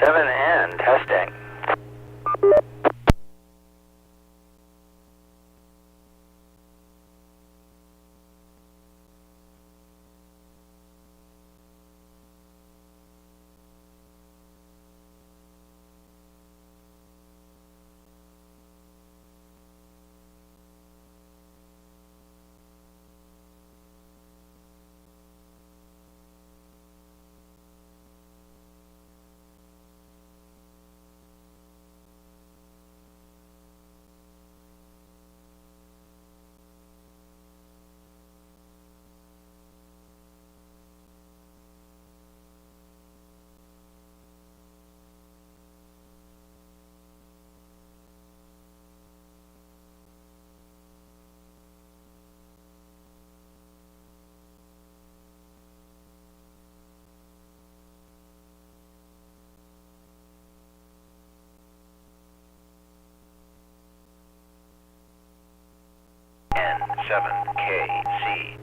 WW7N testing. N7KC.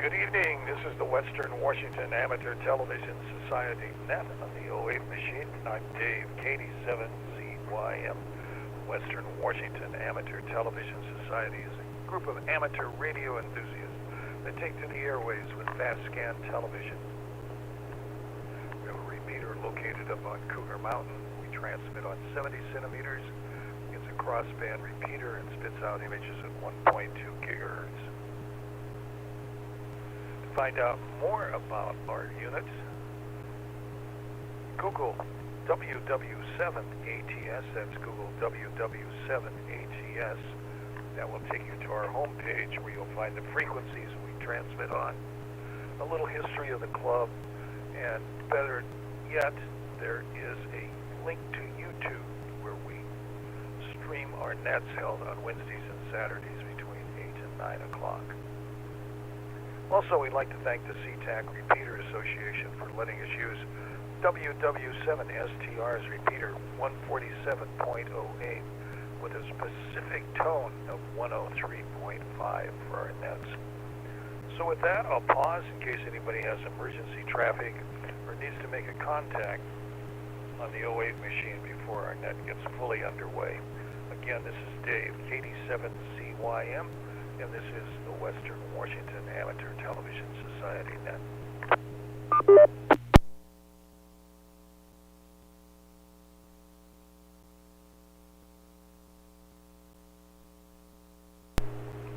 Good evening. This is the Western Washington Amateur Television Society net on the 08 machine. I'm Dave, KD7ZYM. Western Washington Amateur Television Society is a group of amateur radio enthusiasts that take to the airways with fast scan television. We have a repeater located up on Cougar Mountain. We transmit on 70 centimeters. It's a crossband repeater and spits out images at 1.2 gigahertz. Find out more about our unit, Google WW7ATS, that's Google WW7ATS. That will take you to our homepage where you'll find the frequencies we transmit on, a little history of the club, and better yet, there is a link to YouTube where we stream our nets held on Wednesdays and Saturdays between 8 and 9 o'clock. Also, we'd like to thank the SeaTac Repeater Association for letting us use WW7STR's repeater 147.08 with a specific tone of 103.5 for our nets. So with that, I'll pause in case anybody has emergency traffic or needs to make a contact on the 08 machine before our net gets fully underway. Again, this is Dave, KD7ZYM. And this is the Western Washington Amateur Television Society net.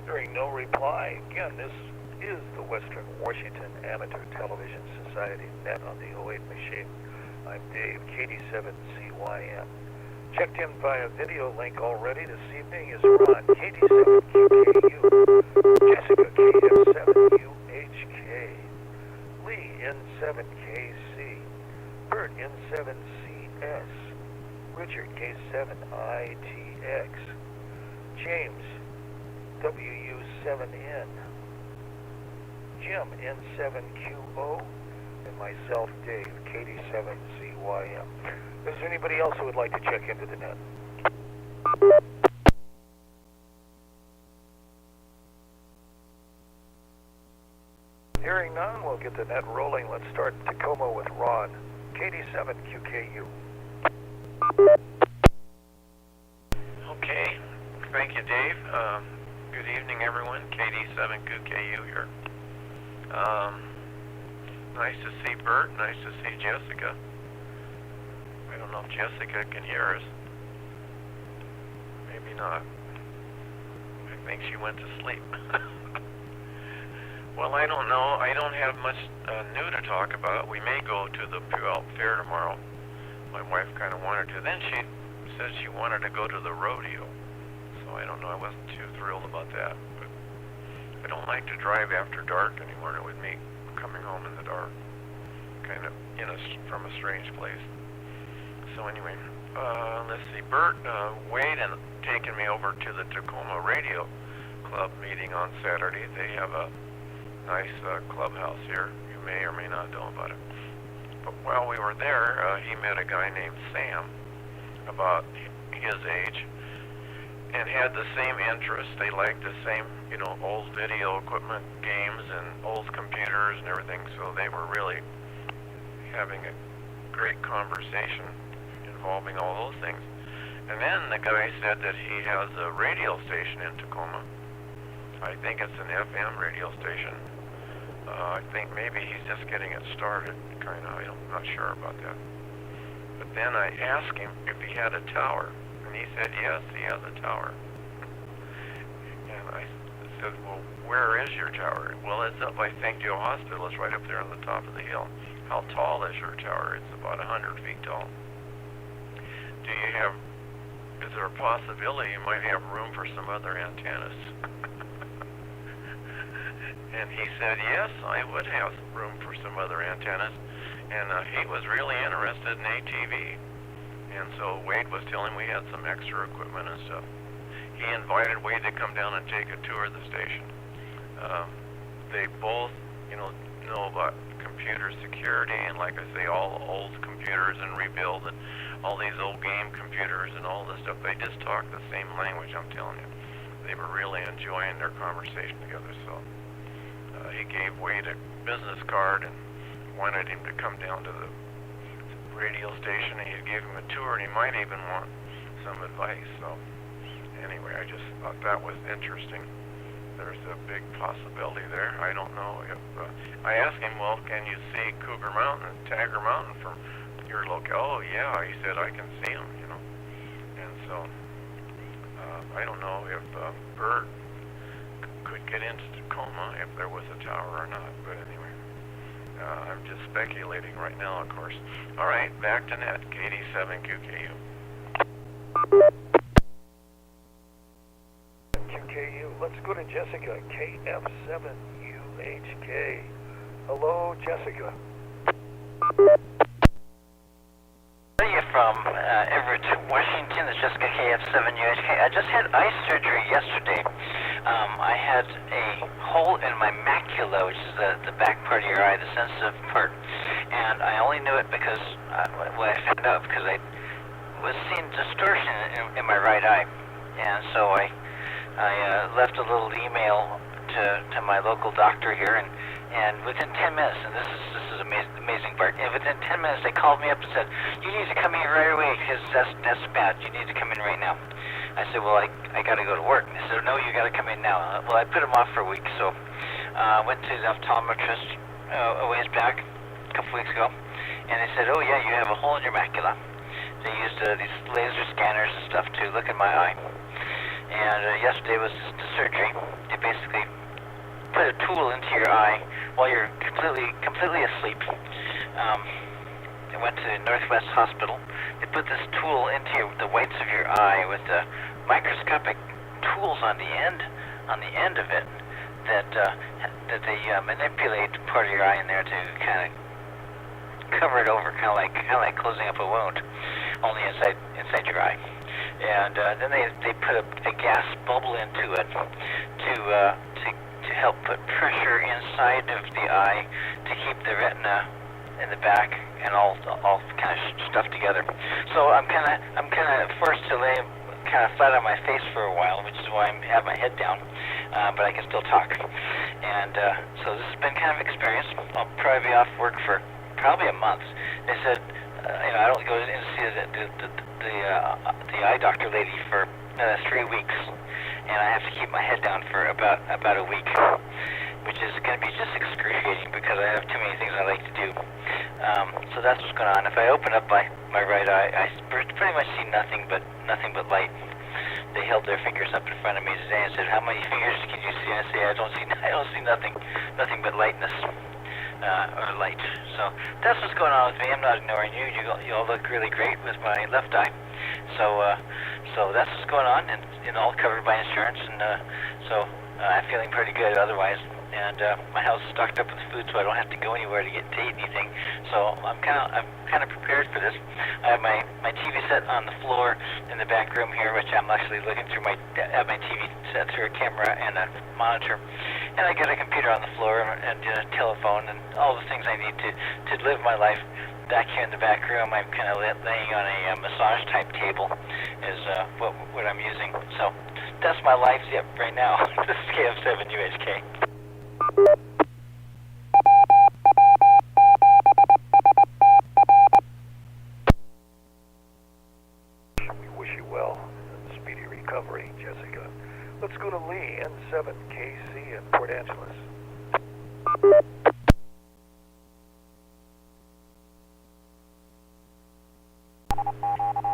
Hearing no reply, again, this is the Western Washington Amateur Television Society net on the 08 machine. I'm Dave, KD7ZYM. Checked in via video link already this evening is Ron, KD7QKU, Jessica, KF7UHK, Lee, N7KC, Bert, N7CS, Richard, K7ITX, James, WU7N, Jim, N7QO, and myself, Dave, KD7ZYM. Is there anybody else who would like to check into the net? Hearing none, we'll get the net rolling. Let's start Tacoma with Ron, KD7QKU. Okay, thank you, Dave. Good evening, everyone. KD7QKU here. Nice to see Bert. Nice to see Jessica. I don't know if Jessica can hear us. Maybe not. I think she went to sleep. Well, I don't know. I don't have much new to talk about. We may go to the Puyallup Fair tomorrow. My wife kind of wanted to. Then she said she wanted to go to the rodeo. So I don't know. I wasn't too thrilled about that. But I don't like to drive after dark anymore. It would make coming home in the dark kind of from a strange place. So anyway, let's see. Bert, Wade, and taken me over to the Tacoma Radio Club meeting on Saturday. They have a nice clubhouse here. You may or may not know about it. But while we were there, he met a guy named Sam, about his age, and had the same interests. They liked the same, old video equipment, games, and old computers and everything. So they were really having a great conversation involving all those things. And then the guy said that he has a radio station in Tacoma. I think it's an FM radio station. I think maybe he's just getting it started, kind of. I'm not sure about that. But then I asked him if he had a tower, and he said yes, he has a tower. And I said, well, where is your tower? Well, it's up by St. Joe Hospital. It's right up there on the top of the hill. How tall is your tower? It's about 100 feet tall. Is there a possibility you might have room for some other antennas? And he said, yes, I would have room for some other antennas. And he was really interested in ATV. And so Wade was telling me we had some extra equipment and stuff. He invited Wade to come down and take a tour of the station. They both, know about computer security and, like I say, all old computers and rebuild and all these old game computers and all this stuff. They just talk the same language, I'm telling you. They were really enjoying their conversation together. So he gave Wade a business card and wanted him to come down to the radio station, and he gave him a tour, and he might even want some advice. So anyway, I just thought that was interesting. There's a big possibility there. I don't know if I asked him, well, can you see Cougar Mountain and Tagger Mountain from your local? Oh yeah, he said I can see them, And so I don't know if Bert could get into Tacoma if there was a tower or not. But anyway, I'm just speculating right now, of course. All right, back to net, KD7QKU. QKU. Let's go to Jessica, KF7UHK. Hello, Jessica. From Everett, Washington. It's Jessica, KF7UHK. I just had eye surgery yesterday. I had a hole in my macula, which is the back part of your eye, the sensitive part. And I only knew it because, I found out because I was seeing distortion in my right eye. And so I left a little email to my local doctor here, and within 10 minutes, and this is amazing part, and within 10 minutes they called me up and said, you need to come in right away because that's bad. You need to come in right now. I said, well, I got to go to work. They said, no, you got to come in now. Well, I put him off for a week, so I went to the optometrist a ways back, a couple weeks ago, and they said, oh yeah, you have a hole in your macula. They used these laser scanners and stuff to look at my eye. And yesterday was the surgery. They basically put a tool into your eye while you're completely asleep. They went to Northwest Hospital. They put this tool into the whites of your eye with the microscopic tools on the end of it that they manipulate part of your eye in there to kind of cover it over, kind of like closing up a wound, only inside your eye. And then they put a gas bubble into it to help put pressure inside of the eye to keep the retina in the back and all kind of stuff together. So I'm kind of forced to lay kind of flat on my face for a while, which is why I have my head down, but I can still talk. And so this has been kind of an experience. I'll probably be off work for probably a month. They said, I don't go in to see the eye doctor lady for 3 weeks, and I have to keep my head down for about a week, which is going to be just excruciating because I have too many things I like to do. So that's what's going on. If I open up my right eye, I pretty much see nothing but light. They held their fingers up in front of me today and said, "How many fingers can you see?" I say, "I don't see nothing but lightness or light." So that's what's going on with me. I'm not ignoring you. You all look really great with my left eye. So that's what's going on, and all covered by insurance, and so I'm feeling pretty good otherwise. And my house is stocked up with food, so I don't have to go anywhere to eat anything. So I'm kind of prepared for this. I have my TV set on the floor in the back room here, which I'm actually looking through my TV set through a camera and a monitor. And I got a computer on the floor and a telephone and all the things I need to live my life. Back here in the back room, I'm kind of laying on a massage type table is what I'm using. So that's my life right now. This is KF7UHK. We wish you well and speedy recovery, Jessica. Let's go to Lee, N7KC in Port Angeles.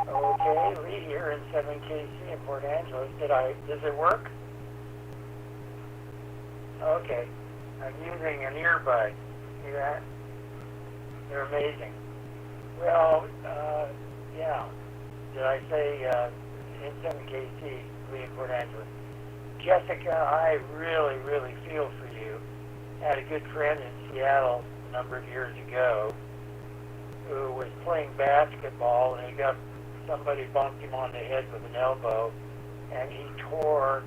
Okay, Lee here in 7KC in Port Angeles. Does it work? Okay. I'm using an earbud. See that? They're amazing. Well, yeah. Did I say in 7KC, Lee in Port Angeles? Jessica, I really, really feel for you. I had a good friend in Seattle a number of years ago who was playing basketball, and somebody bumped him on the head with an elbow, and he tore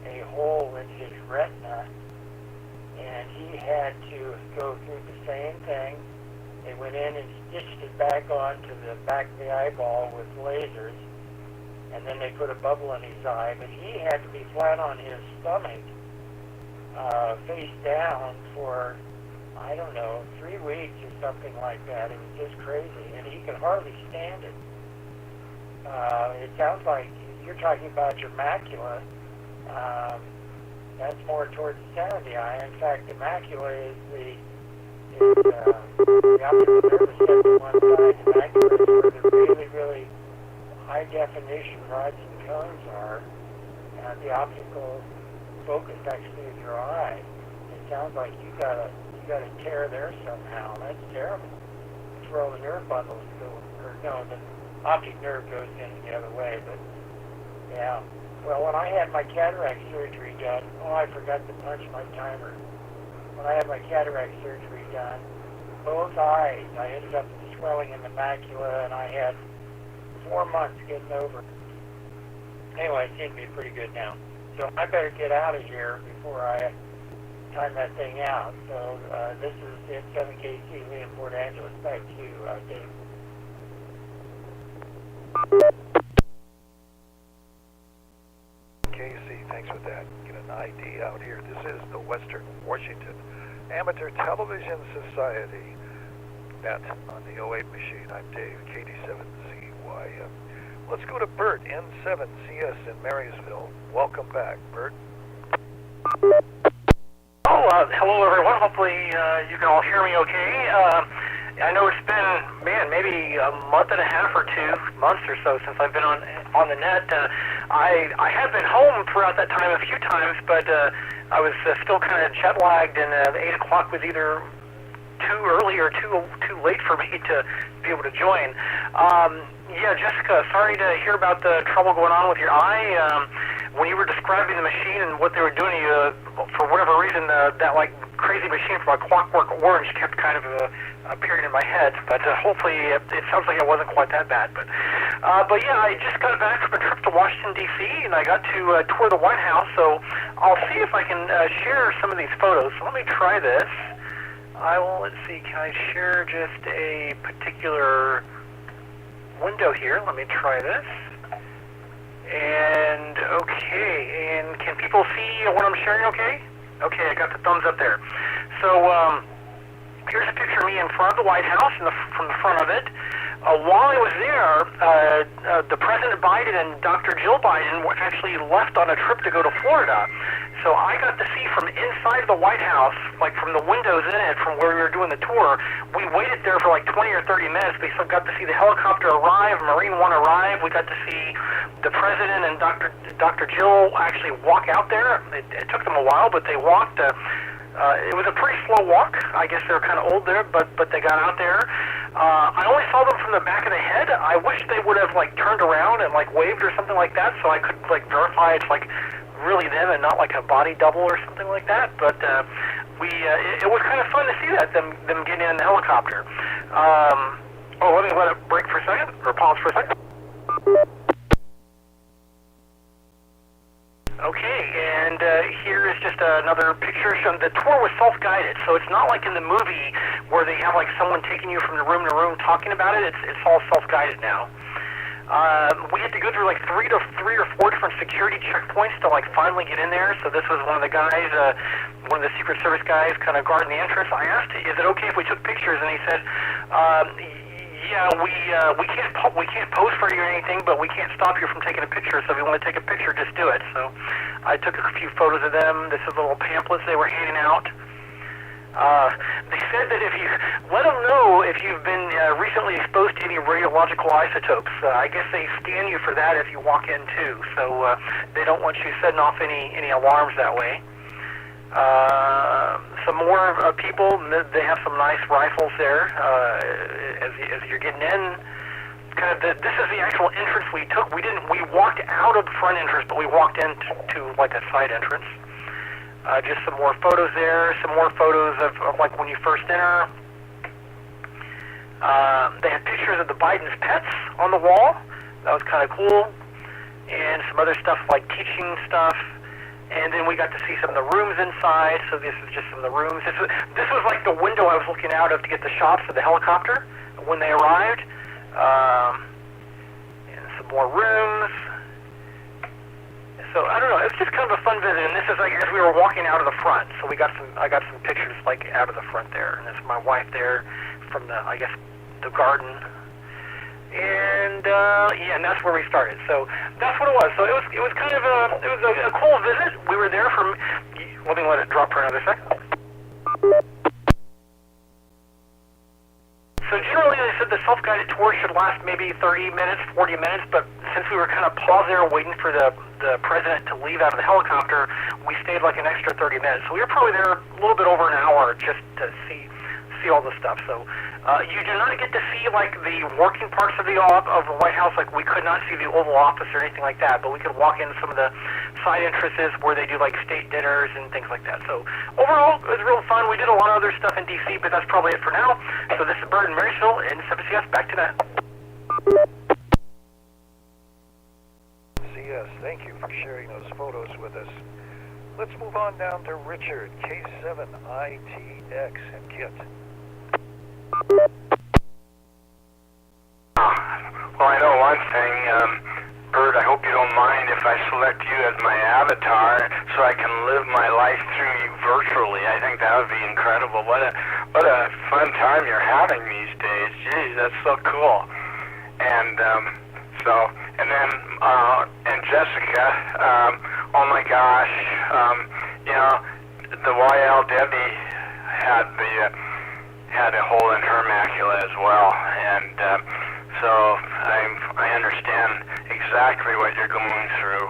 a hole in his retina, and he had to go through the same thing. They went in and stitched it back onto the back of the eyeball with lasers, and then they put a bubble in his eye, but he had to be flat on his stomach, face down for, I don't know, 3 weeks or something like that. It was just crazy, and he could hardly stand it. It sounds like you're talking about your macula. That's more towards the center of the eye. In fact, the macula is the optical nervous system one side. The macula is where the really, really high definition rods and cones are. The optical focus actually of your eye. It sounds like you got a tear there somehow. That's terrible. That's where all the nerve bundles go. Or no, the optic nerve goes in the other way. But yeah. Well, when I had my cataract surgery done, I forgot to punch my timer. When I had my cataract surgery done, both eyes, I ended up with swelling in the macula, and I had 4 months getting over it. Anyway, it seems to be pretty good now. So I better get out of here before I time that thing out. So this is in 7KC, Lee in Port Angeles. Back to you, Dave. KC, thanks for that. Get an ID out here. This is the Western Washington Amateur Television Society. Net on the 08 machine. I'm Dave, KD7ZYM. Let's go to Bert, N7CS in Marysville. Welcome back, Bert. Hello everyone. Hopefully you can all hear me okay. I know it's been, maybe a month and a half or 2 months or so since I've been on the net. I have been home throughout that time a few times, but I was still kind of jet lagged, and 8 o'clock was either too early or too late for me to be able to join. Yeah, Jessica, sorry to hear about the trouble going on with your eye. When you were describing the machine and what they were doing to you, for whatever reason, that like crazy machine from A Clockwork Orange kept kind of appearing in my head. But hopefully, it sounds like it wasn't quite that bad. But yeah, I just got back from a trip to Washington D.C. and I got to tour the White House. So I'll see if I can share some of these photos. So let me try this. Let's see. Can I share just a particular window here? Let me try this. And okay, and can people see what I'm sharing okay? Okay, I got the thumbs up there. So here's a picture of me in front of the White House, from the front of it. while I was there, the President Biden and Dr. Jill Biden were actually left on a trip to go to Florida. So I got to see from inside the White House, like from the windows in it, from where we were doing the tour. We waited there for like 20 or 30 minutes. We still got to see the helicopter arrive, Marine One arrive. We got to see the President and Dr. Jill actually walk out there. It took them a while, but they walked. It was a pretty slow walk. I guess they were kind of old there, but they got out there. I only saw them from the back of the head. I wish they would have like turned around and like waved or something like that, so I could like verify it's like really them and not like a body double or something like that. But it was kind of fun to see that them getting in the helicopter. Let me let it break for a second, or pause for a second. Okay, and here is just another picture showing the tour was self-guided, so it's not like in the movie where they have like someone taking you from room to room talking about it. It's all self-guided now. We had to go through like three or four different security checkpoints to like finally get in there. So this was one of the guys, one of the Secret Service guys, kind of guarding the entrance. I asked, "Is it okay if we took pictures?" And he said, "Yeah, we can't pose for you or anything, but we can't stop you from taking a picture. So if you want to take a picture, just do it." So I took a few photos of them. This is little pamphlets they were handing out. They said that if you let them know if you've been recently exposed to any radiological isotopes. I guess they scan you for that if you walk in too. So they don't want you setting off any alarms that way. Some more people. They have some nice rifles there. As you're getting in, this is the actual entrance we took. We walked out of the front entrance, but we walked into like a side entrance. Just some more photos there. Some more photos of like when you first enter. They had pictures of the Biden's pets on the wall. That was kind of cool. And some other stuff like teaching stuff. And then we got to see some of the rooms inside. So this is just some of the rooms. This was like the window I was looking out of to get the shots of the helicopter when they arrived. And some more rooms. So I don't know. It was just kind of a fun visit. And this is like as we were walking out of the front. So I got some pictures like out of the front there. And that's my wife there from the garden. And and that's where we started. So that's what it was. So it was kind of a cool visit. We were there from. Let me let it drop for another second. So generally, they said the self-guided tour should last maybe 30 minutes, 40 minutes. But since we were kind of paused there waiting for the president to leave out of the helicopter, we stayed like an extra 30 minutes. So we were probably there a little bit over an hour just to see all the stuff. So you do not get to see like the working parts of the White House. Like we could not see the Oval Office or anything like that, but we could walk into some of the side entrances where they do like state dinners and things like that. So overall, it was real fun. We did a lot of other stuff in D.C., but that's probably it for now. So this is Bert in Marysville, and CS back to that. CS, thank you for sharing those photos with us. Let's move on down to Richard, K7ITX, and Kit. Well, I know one thing, Bert, I hope you don't mind if I select you as my avatar so I can live my life through you virtually. I think that would be incredible. What a fun time you're having these days. Geez, that's so cool. And and Jessica, oh my gosh, the YL Debbie had a hole in her macula as well, and so I understand exactly what you're going through.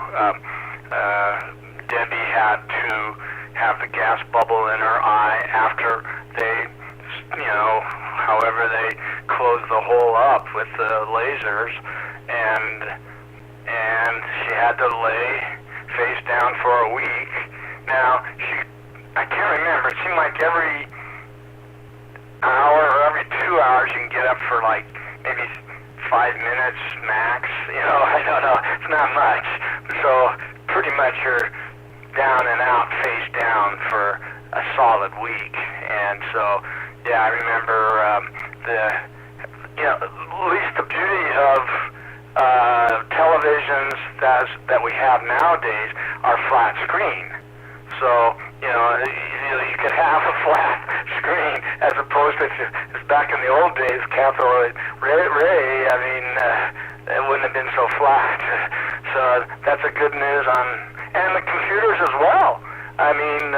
Debbie had to have the gas bubble in her eye after they, however they closed the hole up with the lasers, and she had to lay face down for a week. Now, I can't remember, it seemed like every hour or every 2 hours you can get up for like maybe 5 minutes max. I don't know, it's not much. So pretty much you're down and out, face down for a solid week. And so, yeah, I remember at least the beauty of televisions that we have nowadays are flat screen. So, you could have a flat screen as opposed to, back in the old days, cathode Ray, I mean, it wouldn't have been so flat. So that's a good news on, and the computers as well. I mean,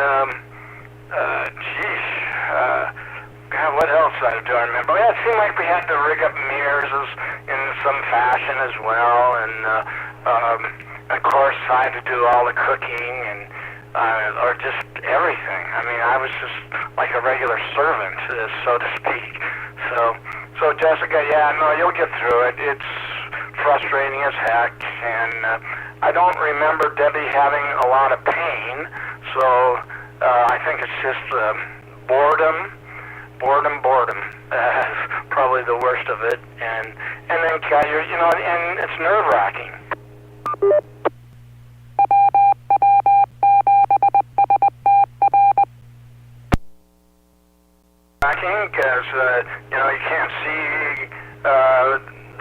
God, what else do I remember? Yeah, it seemed like we had to rig up mirrors in some fashion as well, and of course I had to do all the cooking and or just everything. I mean, I was just like a regular servant, so to speak. So Jessica, yeah, no, you'll get through it. It's frustrating as heck, and I don't remember Debbie having a lot of pain, so I think it's just boredom. Probably the worst of it, and then you know, and it's nerve-wracking. Because you know, you can't see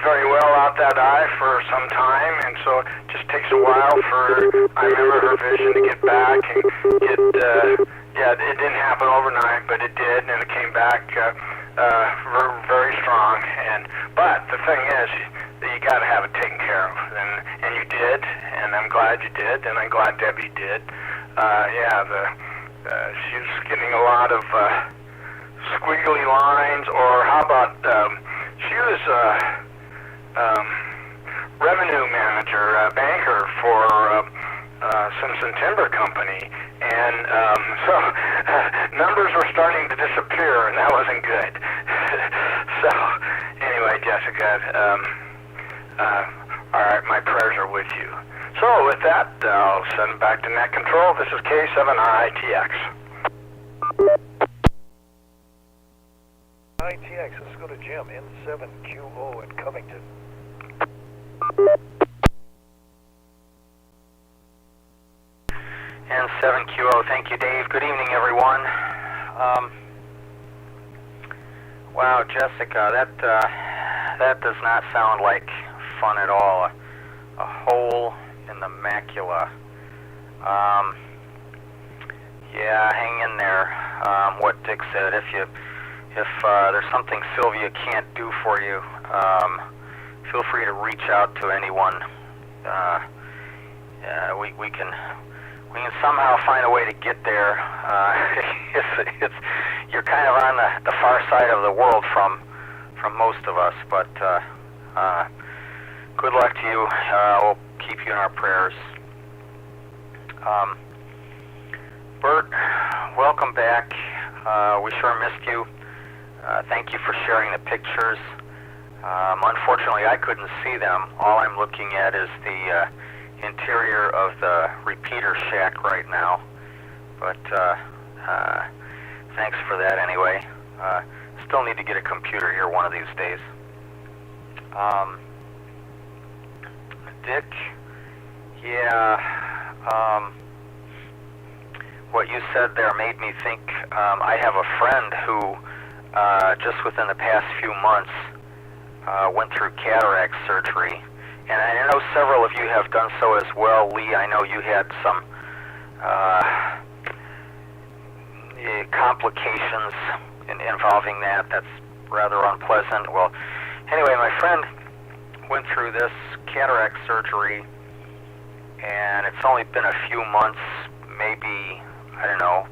very well out that eye for some time, and so it just takes a while for, I remember, her vision to get back, and it didn't happen overnight, but it did, and it came back very strong. But the thing is, you got to have it taken care of, and you did, and I'm glad you did, and I'm glad Debbie did. She was getting a lot of squiggly lines, or how about she was revenue manager, banker for Simpson Timber Company, and so numbers were starting to disappear, and that wasn't good. So anyway, Jessica, all right, my prayers are with you. So with that, I'll send it back to Net Control. This is K7ITX. ITX, let's go to Jim, N7QO in Covington. N7QO, thank you, Dave. Good evening, everyone. Wow, Jessica, that does not sound like fun at all. A hole in the macula. Yeah, hang in there. What Dick said, if there's something Sylvia can't do for you, feel free to reach out to anyone. We can somehow find a way to get there. You're kind of on the far side of the world from most of us, but good luck to you. We'll keep you in our prayers. Bert, welcome back. We sure missed you. Thank you for sharing the pictures. Unfortunately, I couldn't see them. All I'm looking at is the interior of the repeater shack right now. But thanks for that anyway. Still need to get a computer here one of these days. Dick, yeah, what you said there made me think. I have a friend who just within the past few months went through cataract surgery, and I know several of you have done so as well. Lee, I know you had some complications involving that. That's rather unpleasant. Well, anyway, my friend went through this cataract surgery, and it's only been a few months, maybe, I don't know,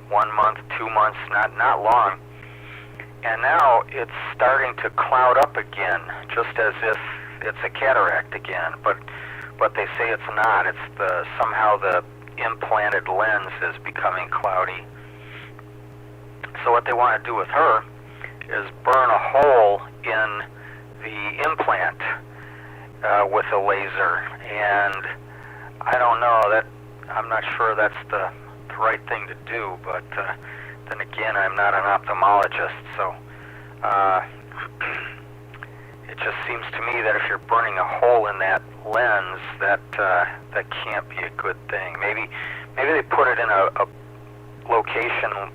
1 month, 2 months, not long. And now it's starting to cloud up again, just as if it's a cataract again. But they say it's not. It's somehow the implanted lens is becoming cloudy. So what they want to do with her is burn a hole in the implant with a laser. And I don't know, I'm not sure that's the right thing to do, but then again, I'm not an ophthalmologist, so it just seems to me that if you're burning a hole in that lens, that can't be a good thing. Maybe they put it in a location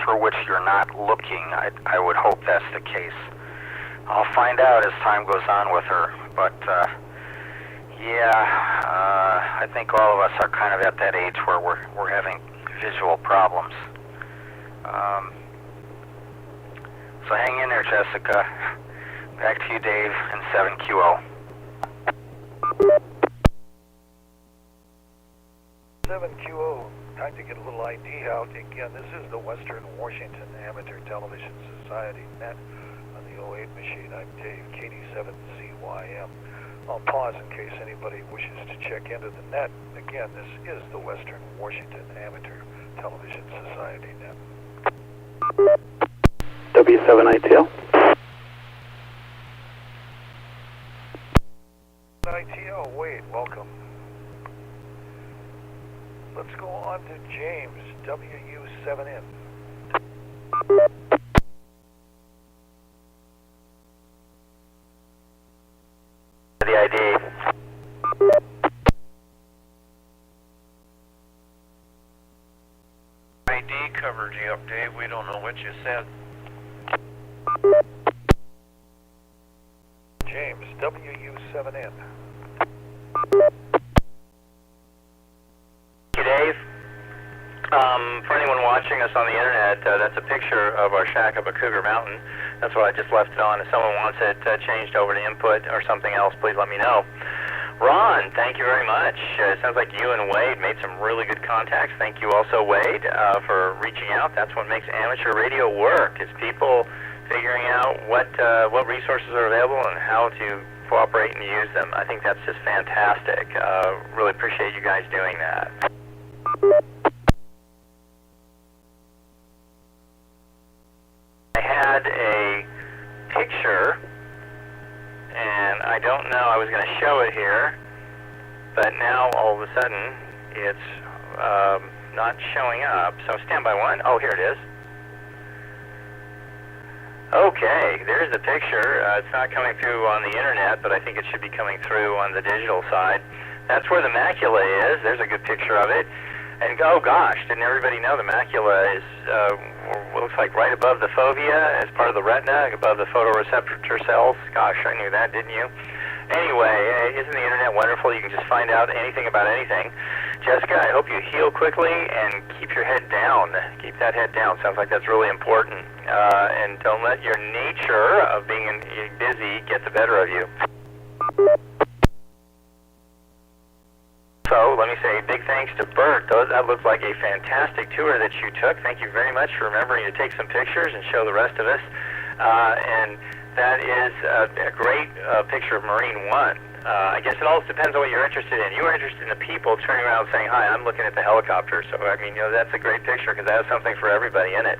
through which you're not looking. I would hope that's the case. I'll find out as time goes on with her, but I think all of us are kind of at that age where we're having visual problems. So hang in there, Jessica. Back to you, Dave, and 7QO. 7QO, time to get a little ID out. Again, this is the Western Washington Amateur Television Society net on the 08 machine. I'm Dave, KD7ZYM. I'll pause in case anybody wishes to check into the net. Again, this is the Western Washington Amateur Television Society net. W7ATS. ITO, wait, welcome. Let's go on to James, WU7N. The ID. ID covered you up, Dave. We don't know what you said. James, WU7N. Thank you, Dave. For anyone watching us on the internet, that's a picture of our shack up at Cougar Mountain. That's what I just left it on. If someone wants it changed over to input or something else, please let me know. Ron, thank you very much. It sounds like you and Wade made some really good contacts. Thank you also, Wade, for reaching out. That's what makes amateur radio work, is people figuring out what resources are available and how to cooperate and use them. I think that's just fantastic. Really appreciate you guys doing that. I had a picture, and I don't know, I was going to show it here, but now all of a sudden it's not showing up. So stand by one. Oh, here it is. Okay, there's the picture. It's not coming through on the internet, but I think it should be coming through on the digital side. That's where the macula is. There's a good picture of it. And oh gosh, didn't everybody know the macula is, looks like right above the fovea as part of the retina, above the photoreceptor cells. Gosh, I knew that, didn't you? Anyway, isn't the internet wonderful? You can just find out anything about anything. Jessica, I hope you heal quickly and keep your head down. Keep that head down. Sounds like that's really important. And don't let your nature of being busy get the better of you. So let me say big thanks to Bert. That looked like a fantastic tour that you took. Thank you very much for remembering to take some pictures and show the rest of us. And that is a great picture of Marine One. I guess it all depends on what you're interested in. You were interested in the people turning around saying, hi, I'm looking at the helicopter. So, I mean, that's a great picture because that has something for everybody in it.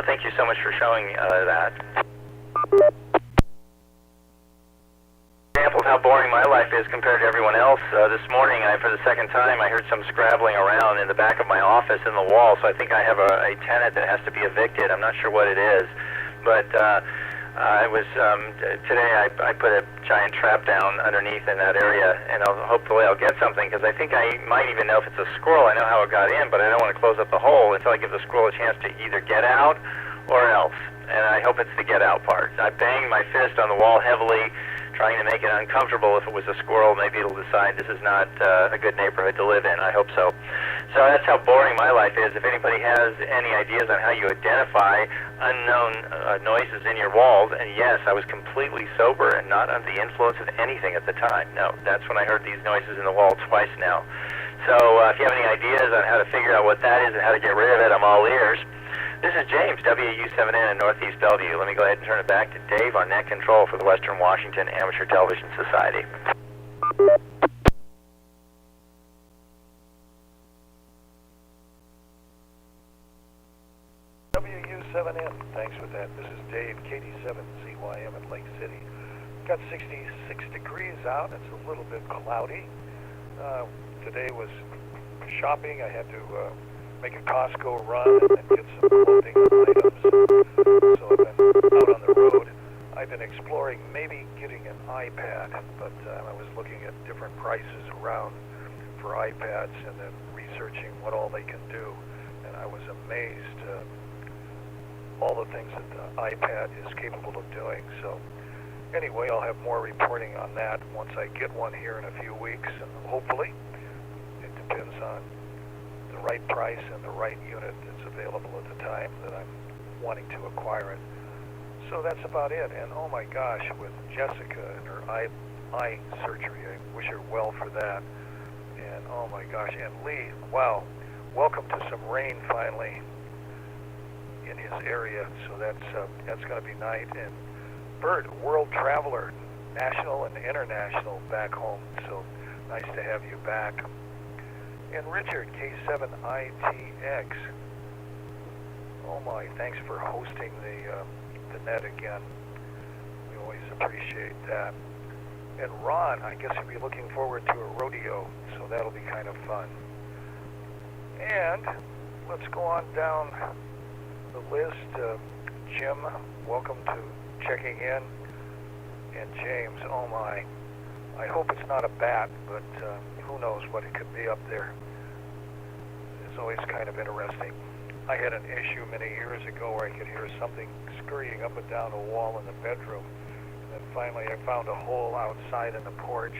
Thank you so much for showing that. Example of how boring my life is compared to everyone else. This morning, for the second time, I heard some scrabbling around in the back of my office in the wall, so I think I have a tenant that has to be evicted. I'm not sure what it is, but today I put a giant trap down underneath in that area, and hopefully I'll get something, because I think I might even know if it's a squirrel. I know how it got in, but I don't want to close up the hole until I give the squirrel a chance to either get out or else, and I hope it's the get out part. I banged my fist on the wall heavily, trying to make it uncomfortable. If it was a squirrel, maybe it'll decide this is not a good neighborhood to live in. I hope so. So that's how boring my life is. If anybody has any ideas on how you identify unknown noises in your walls, and yes, I was completely sober and not under the influence of anything at the time. No, that's when I heard these noises in the wall twice now. So if you have any ideas on how to figure out what that is and how to get rid of it, I'm all ears. This is James, WU7N in Northeast Bellevue. Let me go ahead and turn it back to Dave on net control for the Western Washington Amateur Television Society. WU7N, thanks for that. This is Dave, KD7ZYM at Lake City. Got 66 degrees out. It's a little bit cloudy. Today was shopping. I had to make a Costco run and then get some clothing items. So I've been out on the road. I've been exploring maybe getting an iPad, but I was looking at different prices around for iPads and then researching what all they can do. And I was amazed all the things that the iPad is capable of doing. So anyway, I'll have more reporting on that once I get one here in a few weeks, and hopefully it depends on the right price and the right unit that's available at the time that I'm wanting to acquire it. So that's about it. And oh my gosh, with Jessica and her eye surgery, I wish her well for that. And oh my gosh, and Lee, wow, welcome to some rain finally in his area. So that's going to be nice. And Bert, world traveler, national and international, back home. So nice to have you back. And Richard, K7ITX. Oh my, thanks for hosting the net again. We always appreciate that. And Ron, I guess you'll be looking forward to a rodeo, so that'll be kind of fun. And let's go on down the list. Jim, welcome to checking in. And James, oh my, I hope it's not a bat, but who knows what it could be up there. It's always kind of interesting. I had an issue many years ago where I could hear something scurrying up and down a wall in the bedroom. And then finally I found a hole outside in the porch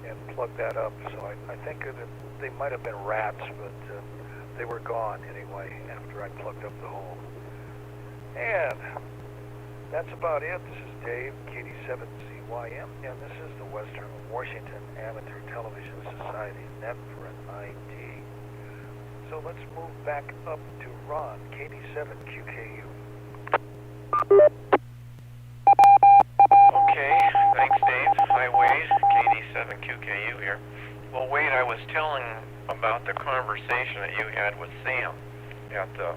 and plugged that up. So I think they might have been rats, but they were gone anyway after I plugged up the hole. And that's about it. This is Dave, KD7ZYM, and this is the Western Washington Amateur Television Society Net for an ID. So let's move back up to Ron, KD7QKU. Okay, thanks Dave. Hi Wade, KD7QKU here. Well Wade, I was telling about the conversation that you had with Sam at the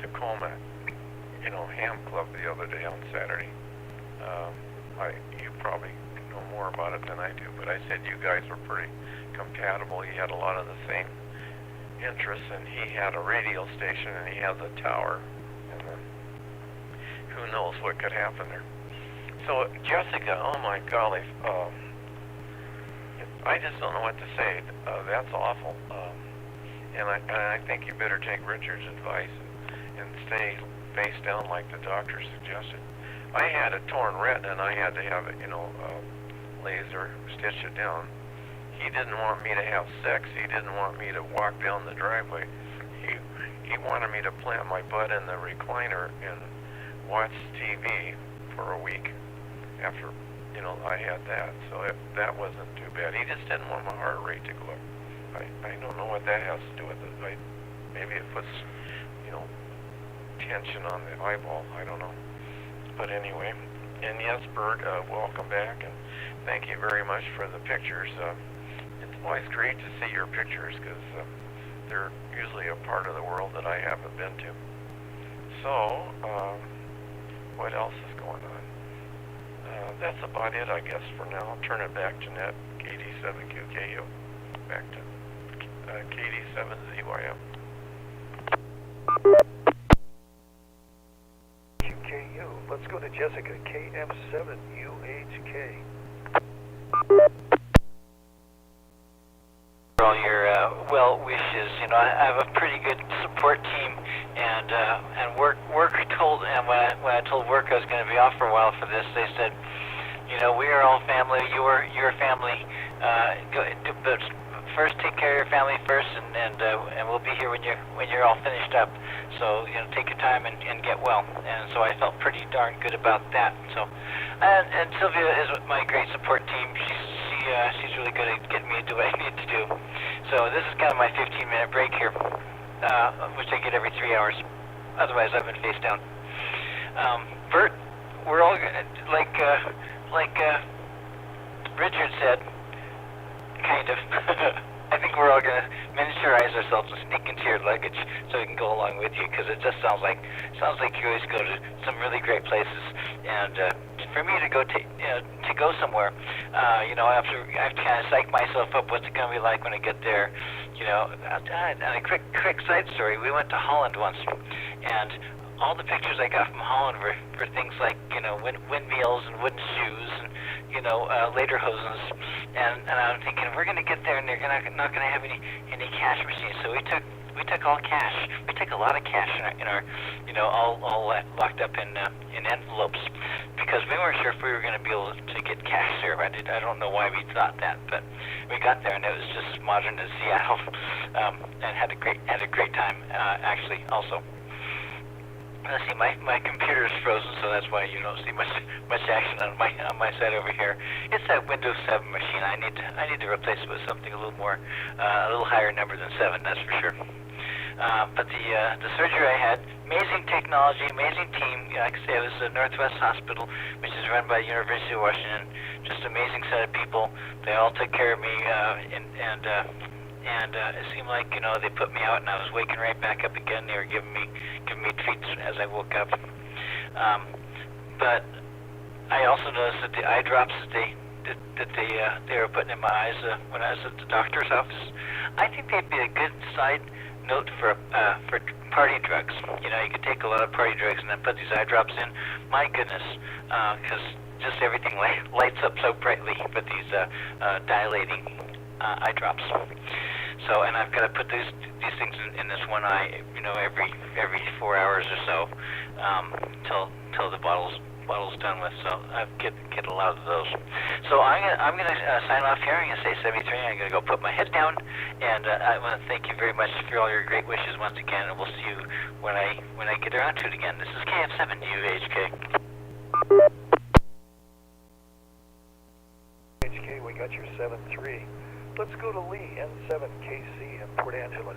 Tacoma, ham club the other day on Saturday. You probably know more about it than I do, but I said you guys were pretty compatible. You had a lot of the same interests, and he had a radio station, and he had the tower, and who knows what could happen there. So Jessica, oh my golly, I just don't know what to say. That's awful, and I think you better take Richard's advice and stay face down like the doctor suggested. I had a torn retina, and I had to have it, laser stitch it down. He didn't want me to have sex. He didn't want me to walk down the driveway. He wanted me to plant my butt in the recliner and watch TV for a week after, I had that. So that wasn't too bad. He just didn't want my heart rate to go up. I don't know what that has to do with it. Maybe it puts, tension on the eyeball. I don't know. But anyway, and yes, Bert, welcome back, and thank you very much for the pictures. It's always great to see your pictures because they're usually a part of the world that I haven't been to. So, what else is going on? That's about it, I guess, for now. I'll turn it back to Net, KD7QKU. Back to KD7ZYM. QKU. Let's go to Jessica, KM7UHK. All your well wishes. I have a pretty good support team, and work told, and when I told work I was going to be off for a while for this, they said, we are all family. Your family. But first, take care of your family first, and we'll be here when you're all finished up. So take your time and get well. And so I felt pretty darn good about that. So, and Sylvia is my great support team. She's really good at getting me to do what I need to do. So this is kind of my 15-minute break here, which I get every 3 hours. Otherwise, I've been face down. Bert, we're all like Richard said, kind of. I think we're all going to miniaturize ourselves and sneak into your luggage so we can go along with you, because it just sounds like you always go to some really great places. And for me to go to go somewhere, I have to kind of psych myself up. What's it going to be like when I get there? And a quick side story. We went to Holland once, and all the pictures I got from Holland were things like windmills and wooden shoes and lederhosens, and I'm thinking we're going to get there and they're not going to have any cash machines. So we took all cash. We took a lot of cash in our all locked up in envelopes, because we weren't sure if we were going to be able to get cash there. I don't know why we thought that, but we got there and it was just as modern as Seattle, and had a great time actually also. let's see, my computer is frozen, so that's why you don't see much action on my side over here. It's that Windows 7 machine. I need to replace it with something a little more, a little higher number than 7. That's for sure. But the surgery I had, amazing technology, amazing team. Like I say, it was the Northwest Hospital, which is run by the University of Washington. Just amazing set of people. They all took care of me, and it seemed like, you know, they put me out and I was waking right back up again. They were giving me treats as I woke up. But I also noticed that the eye drops that they were putting in my eyes when I was at the doctor's office, I think they'd be a good side note for party drugs. You know, you could take a lot of party drugs and then put these eye drops in. My goodness, because just everything lights up so brightly with these dilating eye drops. So, and I've got to put these things in this one eye, you know, every 4 hours or so, till the bottle's done with. So I get a lot of those. So I'm gonna sign off here. I'm gonna say 73. I'm gonna go put my head down, and I want to thank you very much for all your great wishes once again. And we'll see you when I get around to it again. This is KF7UHK. HK, we got your 7-3. Let's go to Lee, N7KC in Port Angeles.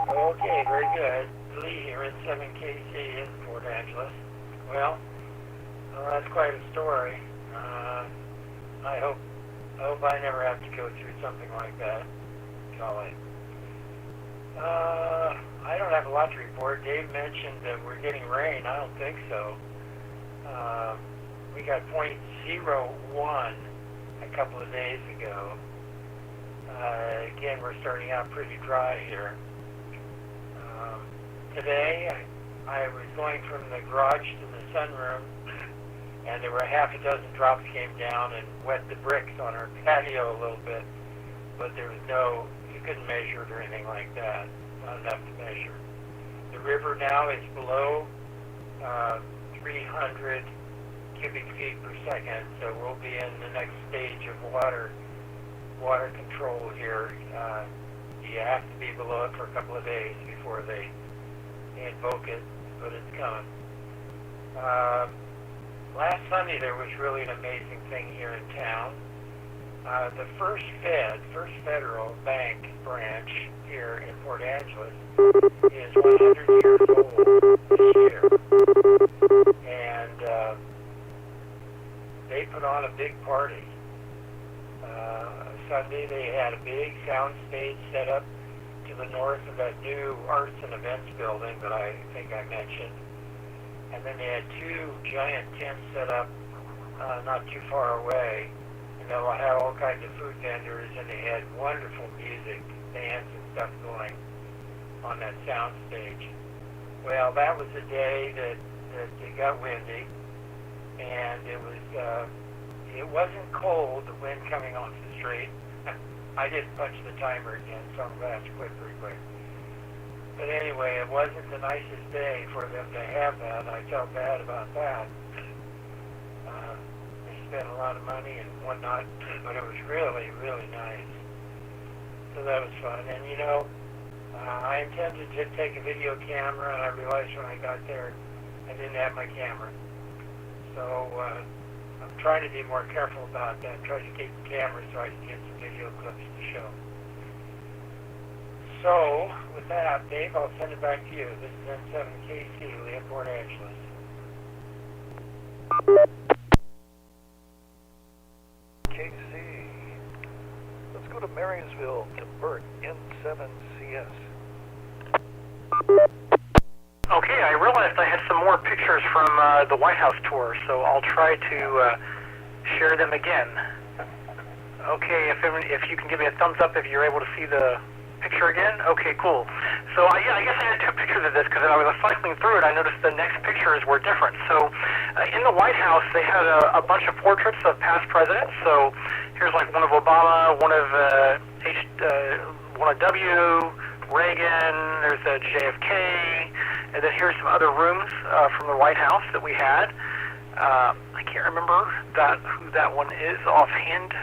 Okay, very good. Lee here at 7KC in Port Angeles. Well, that's quite a story. I hope I never have to go through something like that. Golly. I don't have a lot to report. Dave mentioned that we're getting rain. I don't think so. We got .01 a couple of days ago. Again, we're starting out pretty dry here. Today, I was going from the garage to the sunroom, and there were half a dozen drops came down and wet the bricks on our patio a little bit, but there was you couldn't measure it or anything like that. Not enough to measure. The river now is below 300 cubic feet per second, so we'll be in the next stage of water control here. You have to be below it for a couple of days before they invoke it, but it's coming. Last Sunday there was really an amazing thing here in town. The First Federal Bank branch here in Port Angeles is 100 years old this year. And they put on a big party. Sunday they had a big sound stage set up to the north of that new Arts and Events building that I think I mentioned. And then they had 2 giant tents set up not too far away. And they'll have all kinds of food vendors, and they had wonderful music, bands and stuff going on that sound stage. Well, that was the day that it got windy, and it wasn't cold, the wind coming off the street. I didn't punch the timer again, so I'm going to have to quit pretty quick. But anyway, it wasn't the nicest day for them to have that, and I felt bad about that. They spent a lot of money and whatnot, but it was really, really nice. So that was fun. And you know, I intended to take a video camera, and I realized when I got there I didn't have my camera. So I'm trying to be more careful about that, try to keep the camera so I can get some video clips to show. So, with that, Dave, I'll send it back to you. This is N7KC, Lee, Port Angeles. KC. Let's go to Marysville to Bert, N7CS. Okay, I realized I had some more pictures from the White House tour, so I'll try to share them again. Okay, if you can give me a thumbs up if you're able to see the picture again. Okay, cool. So I guess I had 2 pictures of this because I was cycling through it. I noticed the next pictures were different. So in the White House, they had a bunch of portraits of past presidents. So here's like one of Obama, one of W, Reagan. There's a JFK, and then here's some other rooms from the White House that we had. I can't remember who that one is offhand.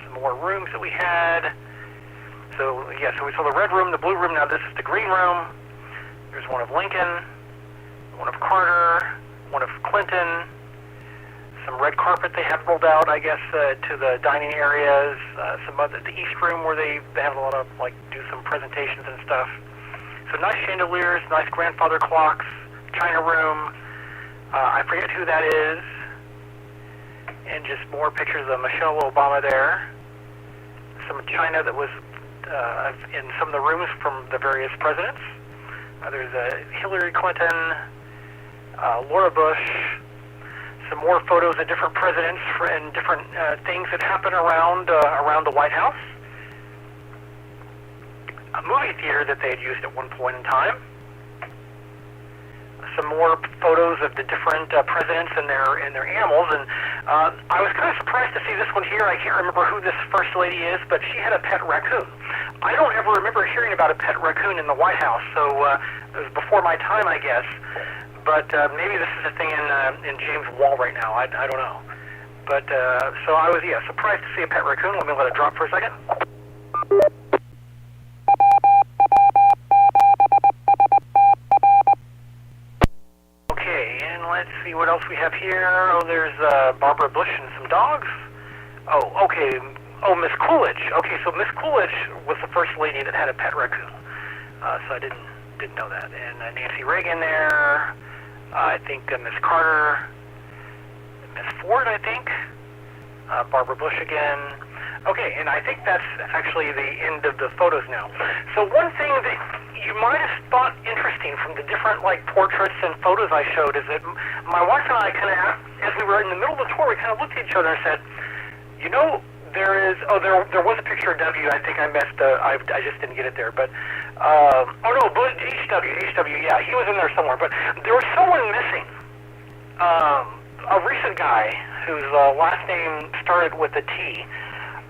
Some more rooms that we had. So yeah, so we saw the red room, the blue room. Now this is the green room. There's one of Lincoln, one of Carter, one of Clinton. Some red carpet they had rolled out, I guess, to the dining areas. Some other, the East room where they have a lot of, like, do some presentations and stuff. So nice chandeliers, nice grandfather clocks, china room. I forget who that is. And just more pictures of Michelle Obama there. Some china that was in some of the rooms from the various presidents. There's Hillary Clinton, Laura Bush. Some more photos of different presidents and different things that happen around the White House. A movie theater that they had used at one point in time. Some more photos of the different presidents and their animals. And I was kind of surprised to see this one here. I can't remember who this first lady is, but she had a pet raccoon. I don't ever remember hearing about a pet raccoon in the White House, so it was before my time, I guess. But maybe this is a thing in James' wall right now. I don't know. But so I was surprised to see a pet raccoon. Let me let it drop for a second. Okay, and let's see what else we have here. Oh, there's Barbara Bush and some dogs. Oh, okay. Oh, Miss Coolidge. Okay, so Miss Coolidge was the first lady that had a pet raccoon. So I didn't know that. And Nancy Reagan there. I think Miss Carter, Miss Ford, I think, Barbara Bush again. Okay, and I think that's actually the end of the photos now. So one thing that you might have thought interesting from the different portraits and photos I showed is that my wife and I kind of, as we were in the middle of the tour, we kind of looked at each other and said, you know, there was a picture of W. I think I missed. I just didn't get it there. But HW. Yeah, he was in there somewhere. But there was someone missing. A recent guy whose last name started with a T.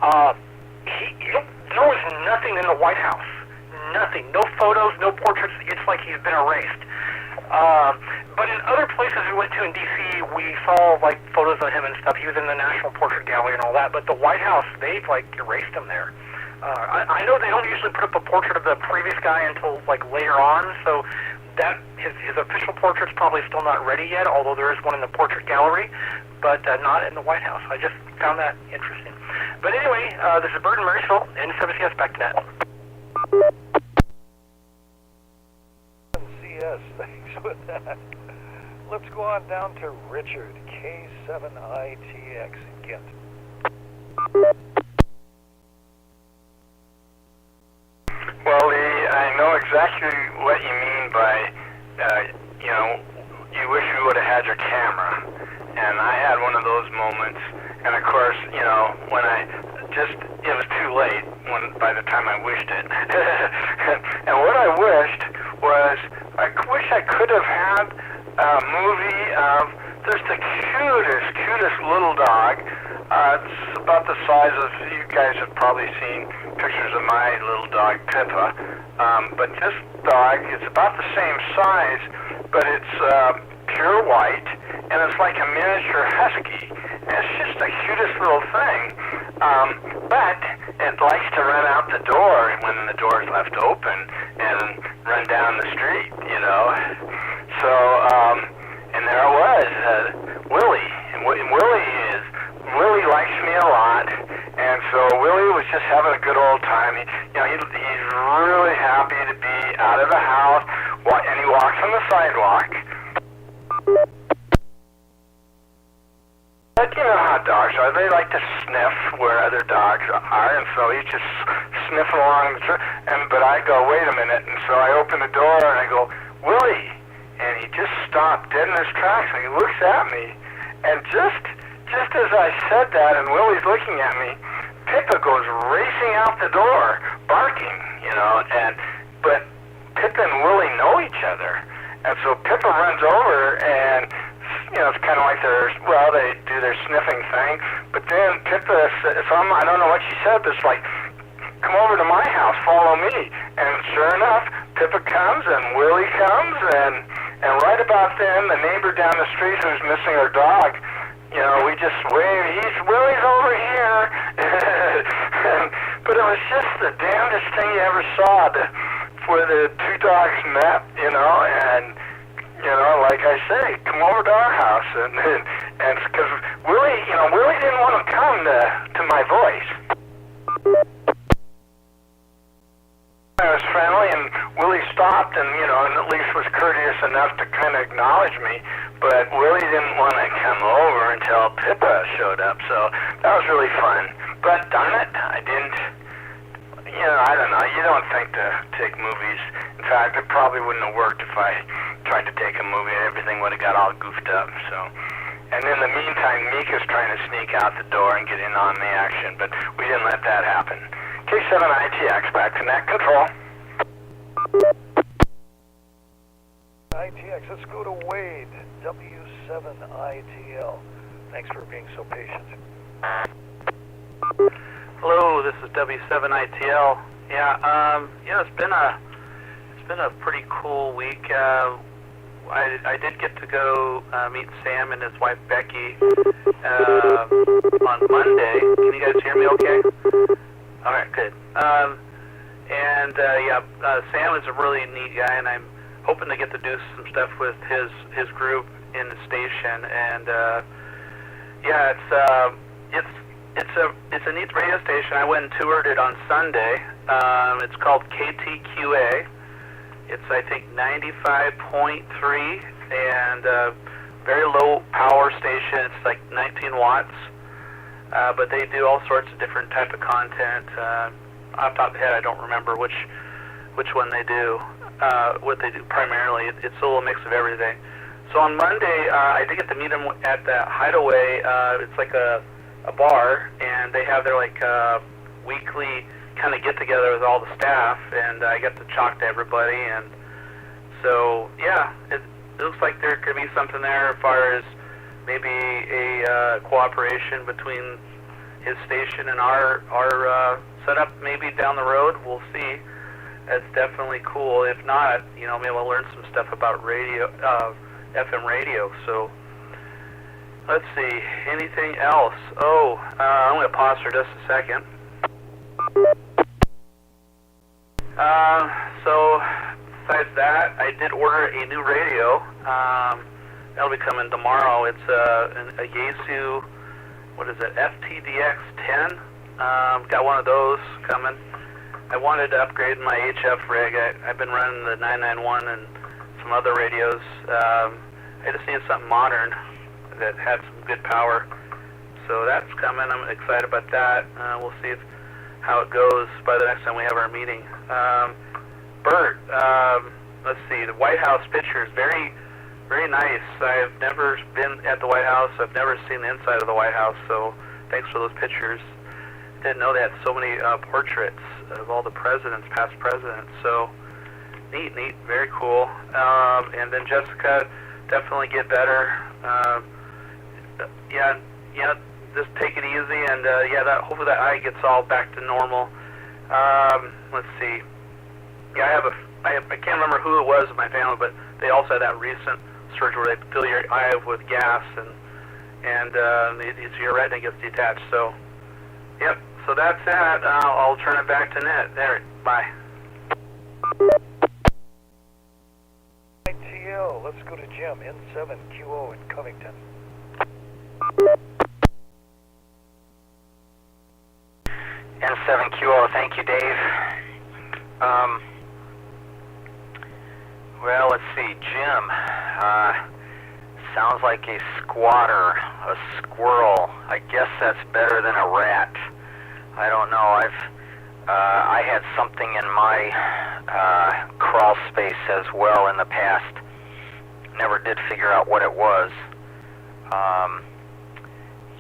There was nothing in the White House. Nothing. No photos. No portraits. It's like he's been erased. But in other places we went to in D.C., we saw photos of him and stuff. He was in the National Portrait Gallery and all that. But the White House, they've erased him there. I know they don't usually put up a portrait of the previous guy until later on. So that his official portrait's probably still not ready yet. Although there is one in the Portrait Gallery, but not in the White House. I just found that interesting. But anyway, this is Bert in Marysville, N7CS back to net. Yes, thanks for that. Let's go on down to Richard, K7ITX in Ghent. Well, Lee, I know exactly what you mean by, you wish you would have had your camera. And I had one of those moments. And of course, when it was too late by the time I wished it. And what I wished was, I wish I could have had a movie of just the cutest little dog. It's about the size of, you guys have probably seen pictures of my little dog, Pippa. But this dog is about the same size, but it's pure white, and it's like a miniature husky. And it's just the cutest little thing. But it likes to run out the door when the door is left open and run down the street, So, and there I was, Willie. And Willie likes me a lot, and so Willie was just having a good old time. He's really happy to be out of the house, and he walks on the sidewalk. But you know how dogs are. They like to sniff where other dogs are, and so he's just sniffing along but I go, wait a minute, and so I open the door and I go, Willie, and he just stopped dead in his tracks and he looks at me, and just as I said that and Willie's looking at me, Pippa goes racing out the door, barking, but Pippa and Willie know each other, and so Pippa runs over and it's kind of like they do their sniffing thing, but then Pippa, I don't know what she said, but it's like, come over to my house, follow me. And sure enough, Pippa comes and Willie comes, and right about then, the neighbor down the street who's missing her dog, we just wave, Willie's over here, But it was just the damnedest thing you ever saw for the two dogs met, you know, and, you know, like I say, come over to our house, and because Willie, you know, Willie didn't want to come to my voice. I was friendly, and Willie stopped and, you know, and at least was courteous enough to kind of acknowledge me, but Willie didn't want to come over until Pippa showed up, so that was really fun. But darn it, I didn't, you know, I don't know, you don't think to take movies. In fact, it probably wouldn't have worked if I tried to take a movie and everything would have got all goofed up, so. And in the meantime, Mika's trying to sneak out the door and get in on the action, but we didn't let that happen. K7ITX, back to net control. ITX, let's go to Wade, W7ITL. Thanks for being so patient. Hello, this is W7ITL. Yeah, it's been a pretty cool week. I did get to go meet Sam and his wife Becky on Monday. Can you guys hear me okay? All right, good. Sam is a really neat guy, and I'm hoping to get to do some stuff with his group in the station. And it's a neat radio station. I went and toured it on Sunday. It's called KTQA. It's, I think, 95.3 and very low power station. It's like 19 watts. But they do all sorts of different type of content. Off the top of the head, I don't remember which one they do, what they do primarily. It's a little mix of everything. So on Monday, I did get to meet them at the Hideaway. It's like a bar, and they have their like weekly kind of get together with all the staff, and I got to talk to everybody. And so yeah, it looks like there could be something there as far as maybe a cooperation between his station and our setup maybe down the road. We'll see. That's definitely cool. If not, you know, maybe we'll learn some stuff about radio, FM radio. So let's see. Anything else? Oh, I'm going to pause for just a second. So besides that, I did order a new radio. That'll be coming tomorrow. It's a Yaesu, what is it, FTDX 10. Got one of those coming. I wanted to upgrade my HF rig. I've been running the 991 and some other radios. I just needed something modern that had some good power. So that's coming. I'm excited about that. We'll see how it goes by the next time we have our meeting. Bert, let's see, the White House pictures, very, very nice. I've never been at the White House. I've never seen the inside of the White House, so thanks for those pictures. Didn't know they had so many portraits of all the presidents, past presidents, so neat, very cool. And then Jessica, definitely get better. Just take it easy, and hopefully that eye gets all back to normal. Let's see. Yeah, I can't remember who it was in my family, but they also had that recent surgery where they fill your eye with gas, and your retina gets detached. So, yep. So that's that. I'll turn it back to Ned. There. Bye. ITL, let's go to Jim, N7QO in Covington. N7QO, thank you, Dave. Well, let's see, Jim. Sounds like a squatter, a squirrel. I guess that's better than a rat. I don't know. I had something in my crawl space as well in the past. Never did figure out what it was.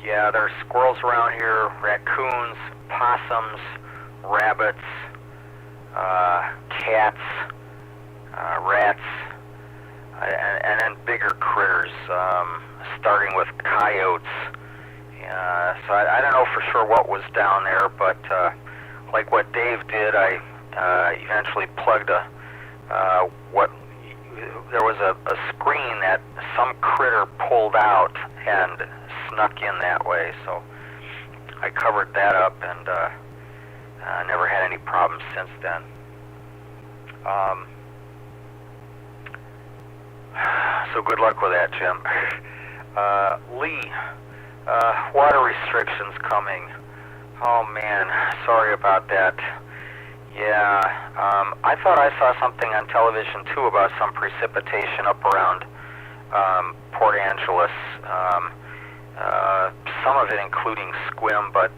Yeah, there are squirrels around here, raccoons, possums, rabbits, cats, rats, and then bigger critters, starting with coyotes. So I don't know for sure what was down there, but like what Dave did, I eventually plugged there was a screen that some critter pulled out and snuck in that way. So I covered that up and never had any problems since then. So good luck with that, Jim. Lee, water restrictions coming. Oh man, sorry about that. Yeah, I thought I saw something on television too about some precipitation up around Port Angeles. Some of it including Squim, but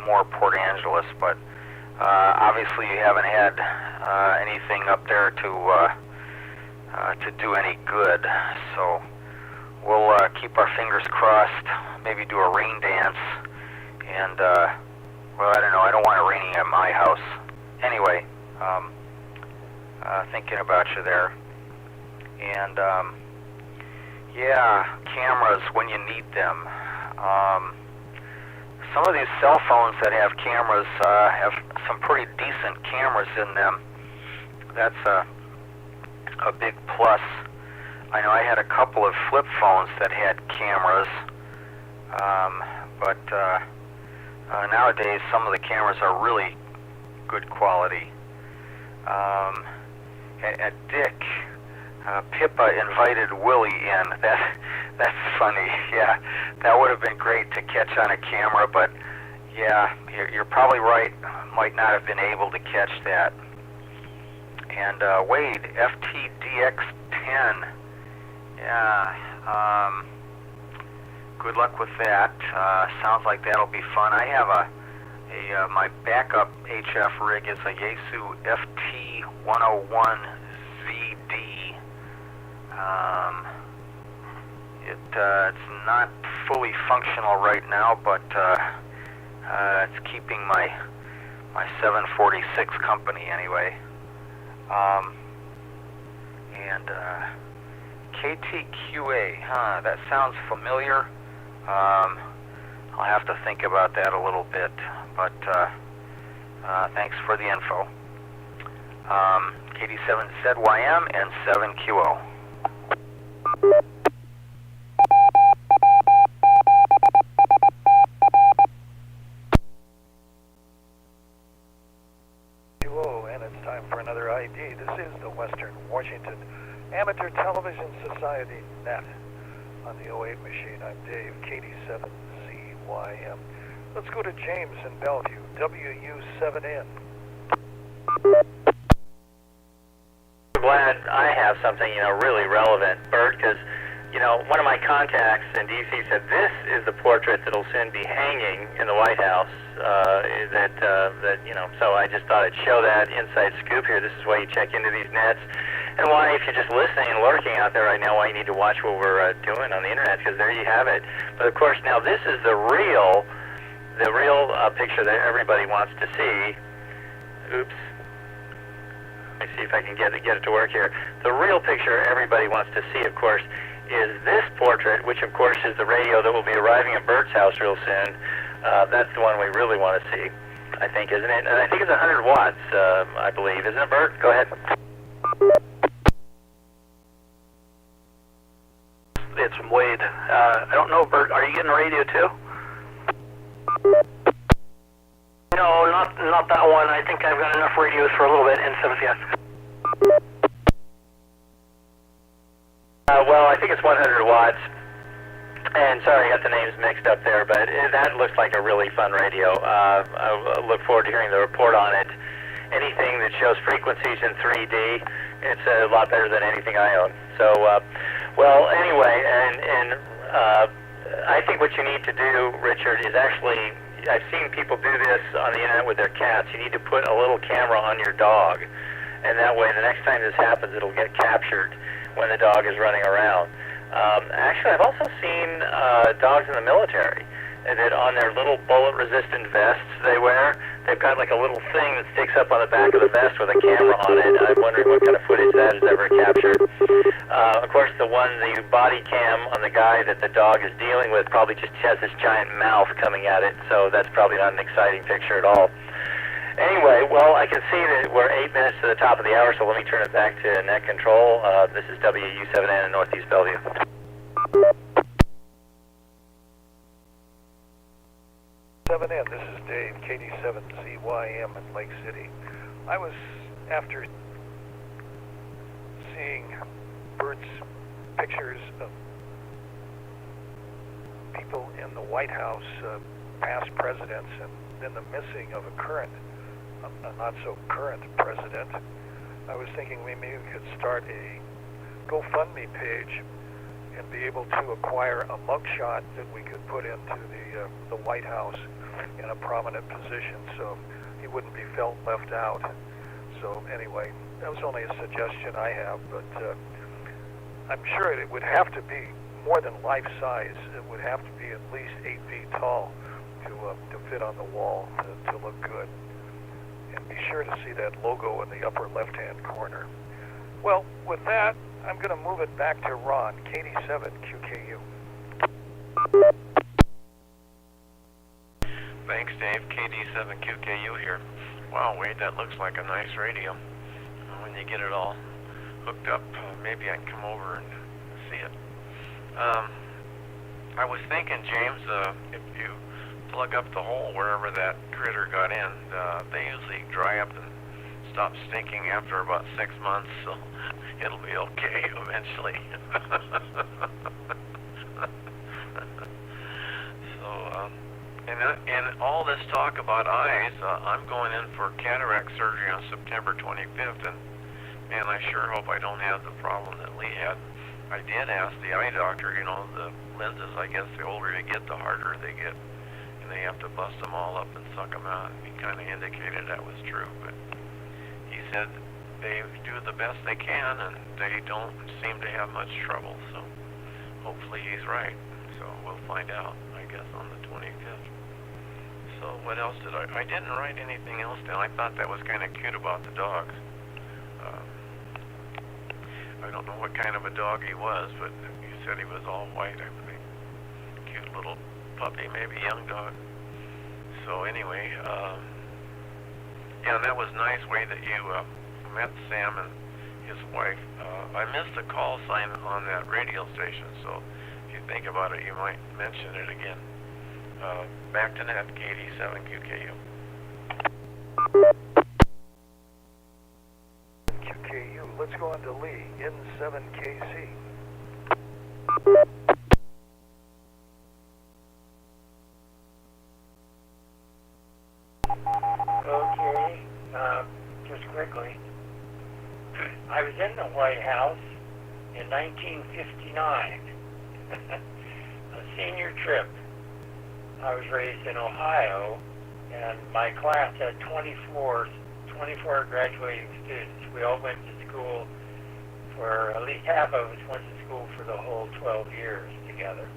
more Port Angeles. But obviously you haven't had anything up there to do any good. So we'll keep our fingers crossed. Maybe do a rain dance. And well, I don't know. I don't want it raining at my house. Anyway, thinking about you there. And yeah, cameras when you need them. Some of these cell phones that have cameras have some pretty decent cameras in them. That's a big plus. I know I had a couple of flip phones that had cameras, but nowadays some of the cameras are really good quality. And Dick, Pippa invited Willie in. That's funny. Yeah, that would have been great to catch on a camera, but yeah, you're probably right. Might not have been able to catch that. And Wade, FTDX10. Yeah, good luck with that. Sounds like that'll be fun. I have my backup HF rig is a Yaesu FT101ZD. It's not fully functional right now, but it's keeping my 746 company anyway. And KTQA, that sounds familiar. I'll have to think about that a little bit, but thanks for the info. KD7ZYM and 7QO. And it's time for another ID. This is the Western Washington Amateur Television Society Net. On the 08 machine, I'm Dave, KD7ZYM. Let's go to James in Bellevue, WU7N. Glad I have something, really relevant, Bert, because, one of my contacts in D.C. said this is the portrait that'll soon be hanging in the White House, so I just thought I'd show that inside scoop here. This is why you check into these nets, and why, if you're just listening and lurking out there right now, why you need to watch what we're doing on the internet, because there you have it. But of course, now this is the real picture that everybody wants to see. Oops. Let me see if I can get it to work here. The real picture everybody wants to see, of course, is this portrait, which of course is the radio that will be arriving at Bert's house real soon. That's the one we really want to see, I think, isn't it? And I think it's 100 watts, I believe. Isn't it, Bert? Go ahead. It's from Wade. I don't know, Bert, are you getting radio too? No, not that one. I think I've got enough radios for a little bit in 7th, yes. Well, I think it's 100 watts. And sorry, I got the names mixed up there, but that looks like a really fun radio. I look forward to hearing the report on it. Anything that shows frequencies in 3D, it's a lot better than anything I own. So, well, anyway, and I think what you need to do, Richard, is actually, I've seen people do this on the internet with their cats. You need to put a little camera on your dog, and that way the next time this happens, it'll get captured when the dog is running around. Actually, I've also seen dogs in the military that on their little bullet-resistant vests they wear, they've got like a little thing that sticks up on the back of the vest with a camera on it. I'm wondering what kind of footage that has ever captured. Of course, the body cam on the guy that the dog is dealing with probably just has this giant mouth coming at it, so that's probably not an exciting picture at all. Anyway, well, I can see that we're 8 minutes to the top of the hour, so let me turn it back to net control. This is WU7N in Northeast Bellevue. 7N, this is Dave, KD7ZYM in Lake City. I was, after seeing Bert's pictures of people in the White House, past presidents, and then the missing of a current, a not-so-current president, I was thinking maybe we could start a GoFundMe page and be able to acquire a mugshot that we could put into the White House in a prominent position so he wouldn't be felt left out. So anyway, that was only a suggestion I have, but I'm sure it would have to be more than life size. It would have to be at least 8 feet tall to fit on the wall to look good. And be sure to see that logo in the upper left-hand corner. Well, with that, I'm going to move it back to Ron, KD7QKU. Thanks, Dave. KD7QKU here. Wow, Wade, that looks like a nice radio. When you get it all hooked up, maybe I can come over and see it. I was thinking, James, if you plug up the hole wherever that critter got in, they usually dry up and stop stinking after about 6 months, so it'll be okay eventually. And all this talk about eyes, I'm going in for cataract surgery on September 25th, and man, I sure hope I don't have the problem that Lee had. I did ask the eye doctor, you know, the lenses, I guess the older you get, the harder they get, and they have to bust them all up and suck them out, and he kind of indicated that was true, but he said they do the best they can, and they don't seem to have much trouble, so hopefully he's right. So we'll find out, I guess, on the 25th. So what else did I didn't write anything else down. I thought that was kind of cute about the dogs. I don't know what kind of a dog he was, but he said he was all white, I think. Cute little puppy, maybe young dog. So anyway, yeah, that was nice way that you met Sam and his wife. I missed the call sign on that radio station, so if you think about it, you might mention it again. Back to net, KD7QKU. QKU. Let's go on to Lee, N7KC. Okay, just quickly. I was in the White House in 1959, a senior trip. I was raised in Ohio, and my class had 24 graduating students. We all went to school for, at least half of us went to school for the whole 12 years together.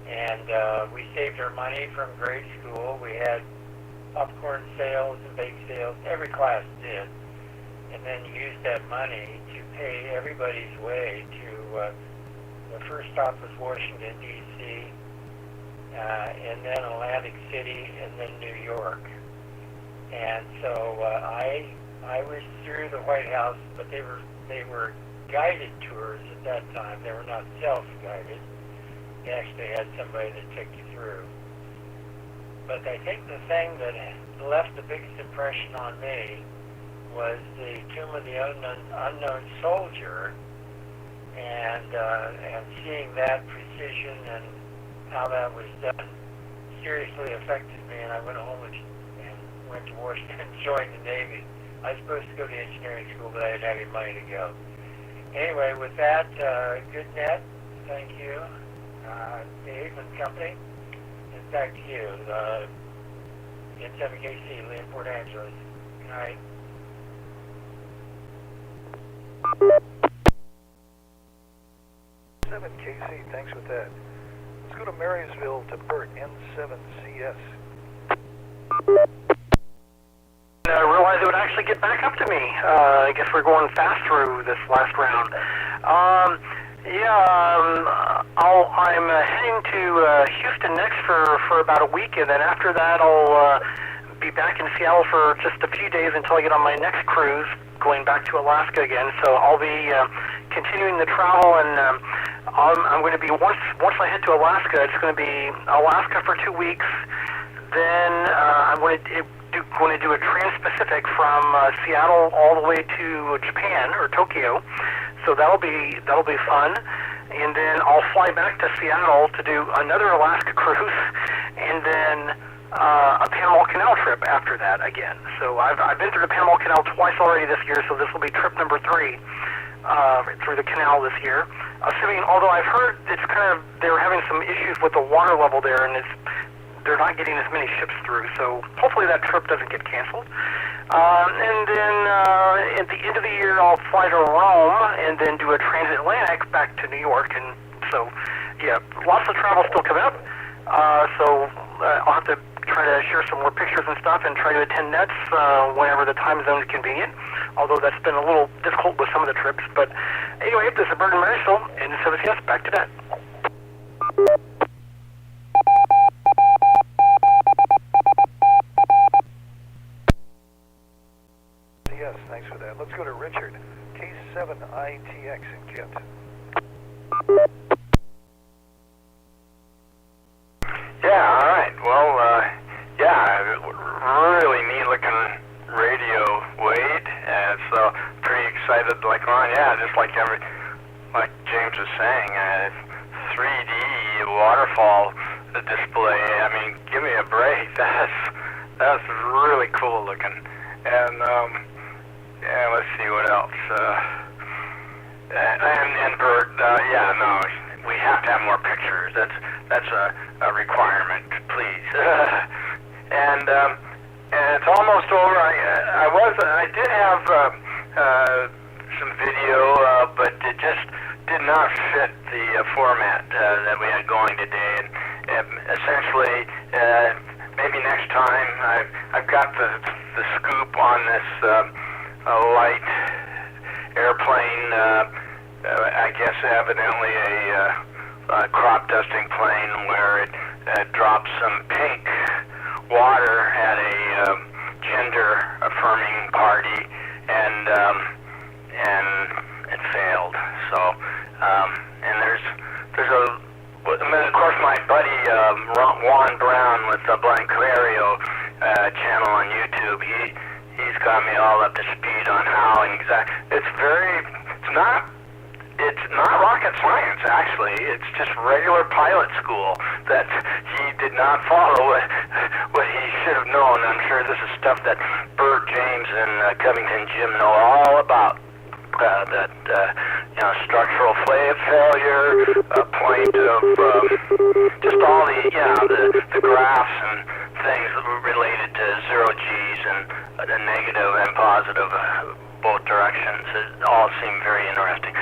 And we saved our money from grade school. We had popcorn sales and bake sales. Every class did. And then used that money to pay everybody's way to, the first stop was Washington, D.C., and then Atlantic City, and then New York. And so I was through the White House, but they were guided tours at that time. They were not self-guided. They actually had somebody that took you through. But I think the thing that left the biggest impression on me was the Tomb of the Unknown Soldier, and seeing that precision and how that was done seriously affected me, and I went home and went to Washington and joined the Navy. I was supposed to go to engineering school, but I didn't have any money to go. Anyway, with that, good net. Thank you, Dave and company. And back to you, N7KC, Lee in Port Angeles. Good night. N7KC, thanks for that. Let's go to Marysville to Bert, N7CS. I realized it would actually get back up to me. I guess we're going fast through this last round. I'm heading to Houston next for about a week, and then after that I'll be back in Seattle for just a few days until I get on my next cruise, going back to Alaska again. So I'll be continuing the travel, and I'm going to be, once I head to Alaska, it's going to be Alaska for 2 weeks, then I'm going to do a trans-Pacific from Seattle all the way to Japan or Tokyo. So that'll be fun. And then I'll fly back to Seattle to do another Alaska cruise, and then a Panama Canal trip after that again. So I've been through the Panama Canal twice already this year, so this will be trip number 3 through the canal this year. Assuming, although I've heard they're having some issues with the water level there, and they're not getting as many ships through. So hopefully that trip doesn't get canceled. And then at the end of the year, I'll fly to Rome and then do a transatlantic back to New York. And so, yeah, lots of travel still coming up. So I'll have to try to share some more pictures and stuff and try to attend nets whenever the time zone is convenient, although that's been a little difficult with some of the trips. But anyway, this is Burton Marshall, and 7CS, back to that. Yes, thanks for that. Let's go to Richard, K7ITX in Kent. Yeah, all right. Well, really neat looking radio, Wade, and so pretty excited. Like just like James was saying, 3D waterfall display. I mean, give me a break. That's really cool looking. And let's see what else. And Bert, we have to have more pictures. That's a requirement, please. And it's almost over. I did have some video, but it just did not fit the format that we had going today. And essentially, maybe next time, I've got the scoop on this light airplane. I guess evidently a crop dusting plane where it dropped some pink water at a gender affirming party, and it failed. So and there's of course my buddy Juan Brown with the Blancario channel on YouTube. He's got me all up to speed on how it's not rocket science, actually. It's just regular pilot school that he did not follow what he should have known. I'm sure this is stuff that Bert, James, and Covington Jim know all about. Structural failure, a point of just all the graphs and things related to zero G's and the negative and positive both directions. It all seemed very interesting.